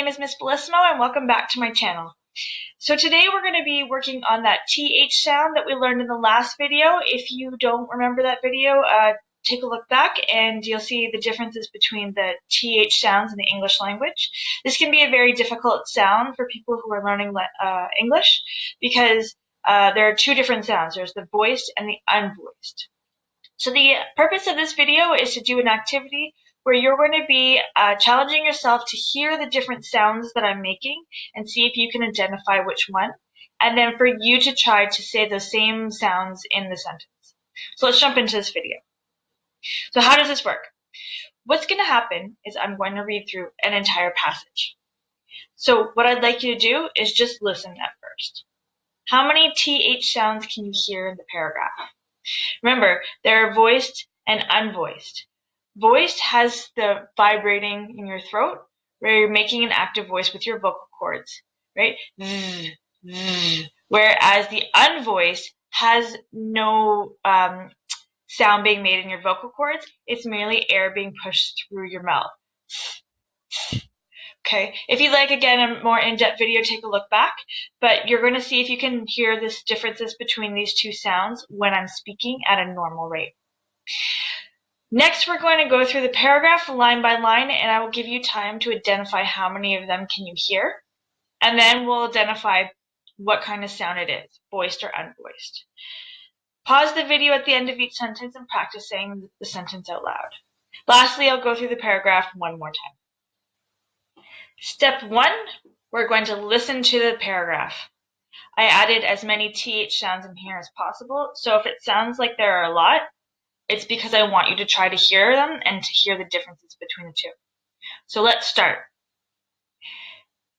name is Miss Bellissimo and welcome back to my channel. So today we're going to be working on that TH sound that we learned in the last video. If you don't remember that video, take a look back and you'll see the differences between the TH sounds in the English language. This can be a very difficult sound for people who are learning English because there are two different sounds. There's the voiced and the unvoiced. So the purpose of this video is to do an activity where you're going to be challenging yourself to hear the different sounds that I'm making and see if you can identify which one, and then for you to try to say those same sounds in the sentence. So let's jump into this video. So how does this work? What's going to happen is I'm going to read through an entire passage. So what I'd like you to do is just listen at first. How many TH sounds can you hear in the paragraph? Remember, there are voiced and unvoiced. Voiced has the vibrating in your throat, where you're making an active voice with your vocal cords, right? Zzz, zzz. Whereas the unvoiced has no sound being made in your vocal cords. It's merely air being pushed through your mouth. Okay, if you'd like, again, a more in-depth video, take a look back, but you're going to see if you can hear the differences between these two sounds when I'm speaking at a normal rate. Next, we're going to go through the paragraph line by line, and I will give you time to identify how many of them can you hear, and then we'll identify what kind of sound it is, voiced or unvoiced. Pause the video at the end of each sentence and practice saying the sentence out loud. Lastly, I'll go through the paragraph one more time. Step 1, we're going to listen to the paragraph. I added as many TH sounds in here as possible, so if it sounds like there are a lot, it's because I want you to try to hear them and to hear the differences between the two. So let's start.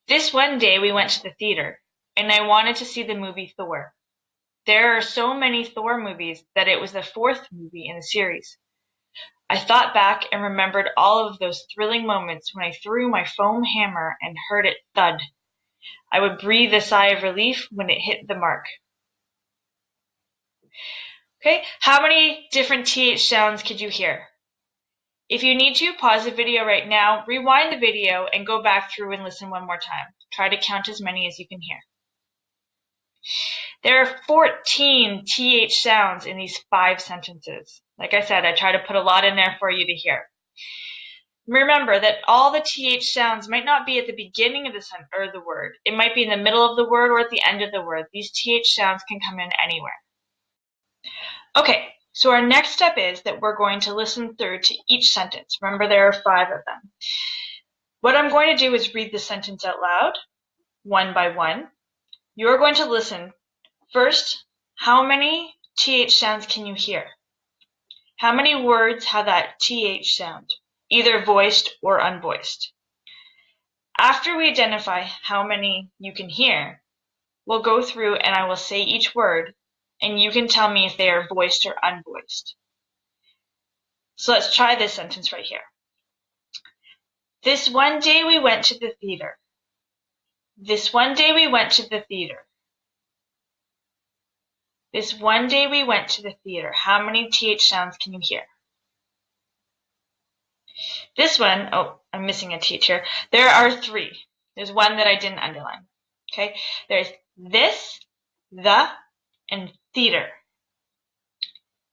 This one day we went to the theater, and I wanted to see the movie Thor. There are so many Thor movies that it was the 4th movie in the series. I thought back and remembered all of those thrilling moments when I threw my foam hammer and heard it thud. I would breathe a sigh of relief when it hit the mark. Okay, how many different TH sounds could you hear? If you need to, pause the video right now, rewind the video, and go back through and listen one more time. Try to count as many as you can hear. There are 14 TH sounds in these 5 sentences. Like I said, I try to put a lot in there for you to hear. Remember that all the TH sounds might not be at the beginning of the word. It might be in the middle of the word or at the end of the word. These TH sounds can come in anywhere. Okay, so our next step is that we're going to listen through to each sentence. Remember, there are 5 of them. What I'm going to do is read the sentence out loud, one by one. You're going to listen. First, how many TH sounds can you hear? How many words have that TH sound, either voiced or unvoiced? After we identify how many you can hear, we'll go through and I will say each word, and you can tell me if they are voiced or unvoiced. So let's try this sentence right here. This one day we went to the theater. This one day we went to the theater. This one day we went to the theater. How many TH sounds can you hear? This one, oh, I'm missing a TH here. There are 3. There's one that I didn't underline. Okay, there's this, the, and theater.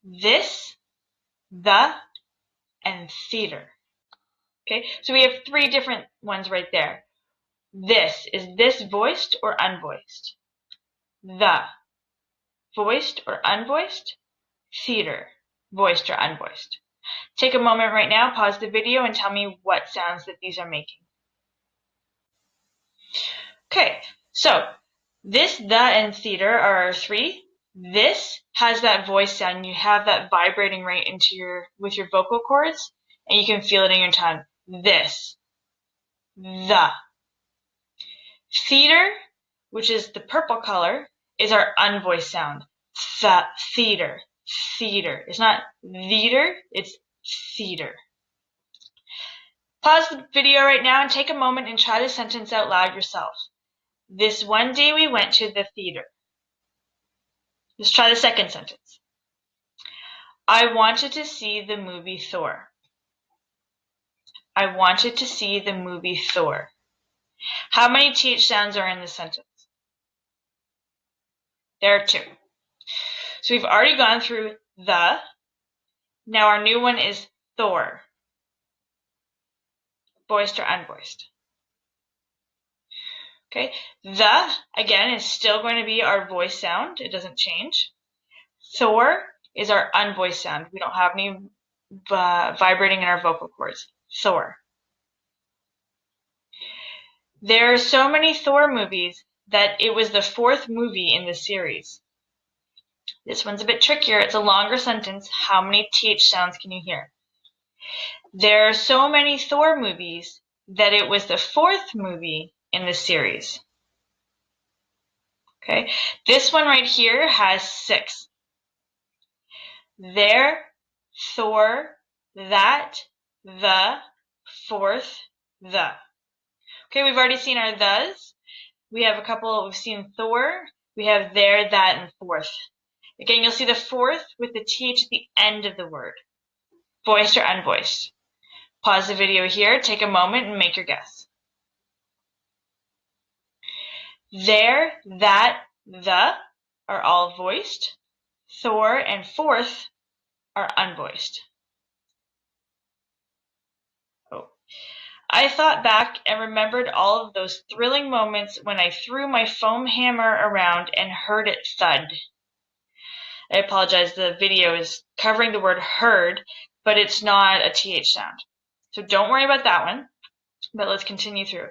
This, the, and theater. Okay, so we have 3 different ones right there. This, is this voiced or unvoiced? The, voiced or unvoiced? Theater, voiced or unvoiced? Take a moment right now, pause the video, and tell me what sounds that these are making. Okay, so this, the, and theater are our 3. This has that voice sound. You have that vibrating right into with your vocal cords, and you can feel it in your tongue. This, the. Theater, which is the purple color, is our unvoiced sound. Theater, theater. It's not theater, it's theater. Pause the video right now and take a moment and try the sentence out loud yourself. This one day we went to the theater. Let's try the second sentence. I wanted to see the movie Thor. I wanted to see the movie Thor. How many TH sounds are in this sentence? There are 2. So we've already gone through the. Now our new one is Thor. Voiced or unvoiced? Okay, the, again, is still going to be our voice sound. It doesn't change. Thor is our unvoiced sound. We don't have any vibrating in our vocal cords. Thor. There are so many Thor movies that it was the 4th movie in the series. This one's a bit trickier. It's a longer sentence. How many TH sounds can you hear? There are so many Thor movies that it was the 4th movie in the series. Okay, this one right here has 6. There, Thor, that, the, 4th, the. Okay, we've already seen our thes. We have a couple, we've seen Thor, we have there, that, and 4th. Again, you'll see the 4th with the TH at the end of the word. Voiced or unvoiced? Pause the video here, take a moment, and make your guess. There, that, the are all voiced. Thor and 4th are unvoiced. Oh. I thought back and remembered all of those thrilling moments when I threw my foam hammer around and heard it thud. I apologize, the video is covering the word heard, but it's not a TH sound. So don't worry about that one, but let's continue through.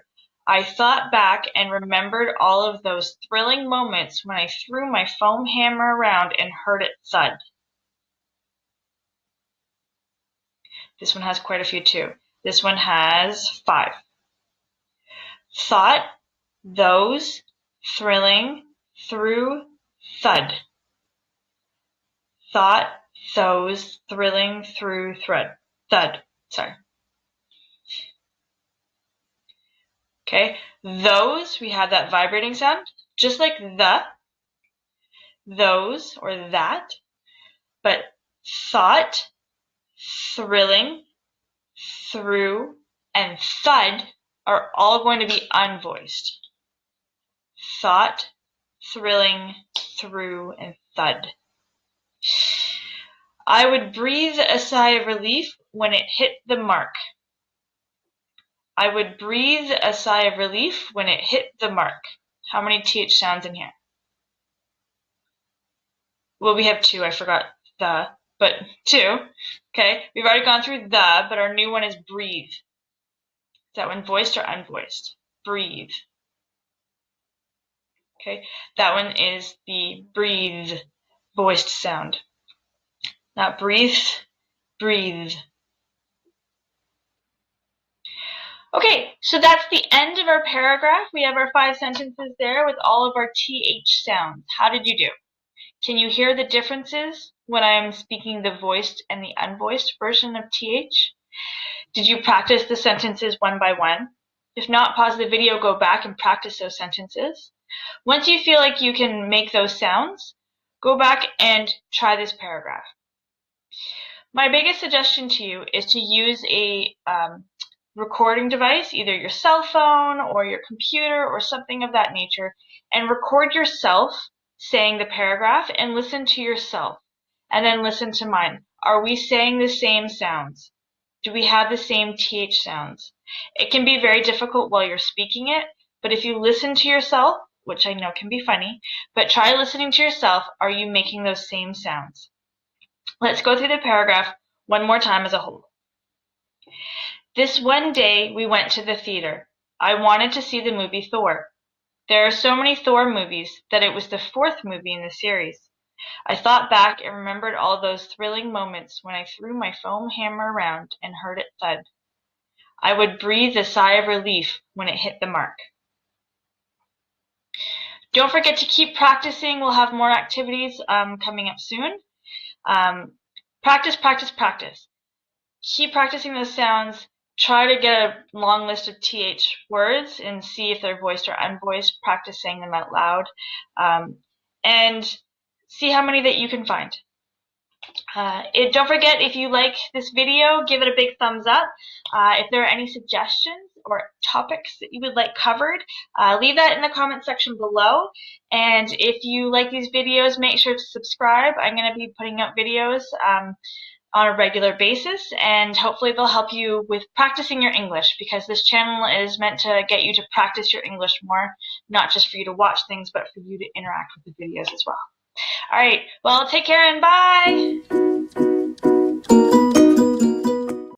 I thought back and remembered all of those thrilling moments when I threw my foam hammer around and heard it thud. This one has quite a few too. This one has 5. Thought, those, thrilling, through, thud. Thought, those, thrilling, through, thud. Sorry. Okay, those, we have that vibrating sound, just like the, those, or that, but thought, thrilling, through, and thud are all going to be unvoiced. Thought, thrilling, through, and thud. I would breathe a sigh of relief when it hit the mark. I would breathe a sigh of relief when it hit the mark. How many TH sounds in here? Well, we have 2. I forgot the, but 2. Okay, we've already gone through the, but our new one is breathe. Is that one voiced or unvoiced? Breathe. Okay, that one is the breathe voiced sound. Not breathe, breathe. Okay, so that's the end of our paragraph. We have our 5 sentences there with all of our TH sounds. How did you do? Can you hear the differences when I'm speaking the voiced and the unvoiced version of TH? Did you practice the sentences one by one? If not, pause the video, go back and practice those sentences. Once you feel like you can make those sounds, go back and try this paragraph. My biggest suggestion to you is to use a recording device, either your cell phone or your computer or something of that nature, and record yourself saying the paragraph and listen to yourself, and then listen to mine. Are we saying the same sounds? Do we have the same TH sounds? It can be very difficult while you're speaking it, but if you listen to yourself, which I know can be funny, but try listening to yourself, are you making those same sounds? Let's go through the paragraph one more time as a whole. This one day we went to the theater. I wanted to see the movie Thor. There are so many Thor movies that it was the 4th movie in the series. I thought back and remembered all those thrilling moments when I threw my foam hammer around and heard it thud. I would breathe a sigh of relief when it hit the mark. Don't forget to keep practicing. We'll have more activities coming up soon. Practice, practice, practice. Keep practicing those sounds. Try to get a long list of TH words and see if they're voiced or unvoiced. Practice saying them out loud. And see how many that you can find. Don't forget, if you like this video, give it a big thumbs up. If there are any suggestions or topics that you would like covered, leave that in the comment section below. And if you like these videos, make sure to subscribe. I'm going to be putting out videos on a regular basis, and hopefully they'll help you with practicing your English, because this channel is meant to get you to practice your English more, not just for you to watch things, but for you to interact with the videos as well. All right, well, take care and bye!